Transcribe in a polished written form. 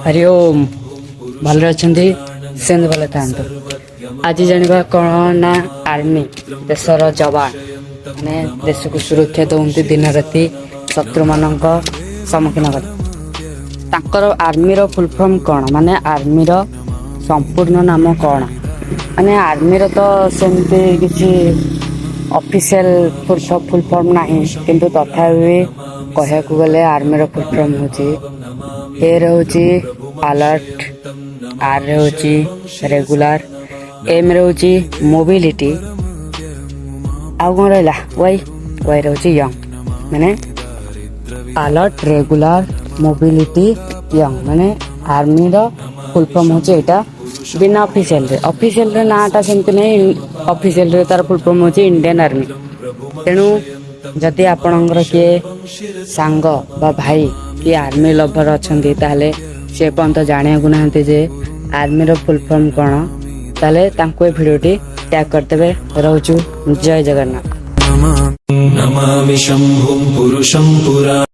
हरि ओम भले अच्छे सेंद भले था आज जाना कौन ना आर्मी देशर जवान ने देश को सुरक्षा दौंती दिन राति शत्रु मान सम्मुखीन कर आर्मी रो फुल फॉर्म कौन माने आर्मी रो संपूर्ण नाम कौन माने आर्मी रो तो सेमती किसी ऑफिशियल फुल फॉर्म नहीं किंतु तथापि कह गले आर्मी रो फुल फॉर्म होची ए रहउची अलर्ट आर रहउची रेगुलर एम रहउची मोबिलिटी आउ कौन रहा वाई वाई रहउची यंग माने अलर्ट रेगुलर मोबिलिटी यंग माने आर्मी रो फुल फॉर्म होची एटा बिना ऑफिशियल रे नाटा सेमती नहीं ऑफिशियल रे तार फुल फॉर्म होची इंडियन आर्मी तेणु जदि आपणकर किए सांग बा भाई कि आर्मी लभर अच्छे ताले से पर्यंत जाना ना जे आर्मी रो फुल फॉर्म कौन ताले तांको भिडियोटी टैग करते रोचु जय जगन्नाथ। नमामि शंभुं पुरुषं पुरा।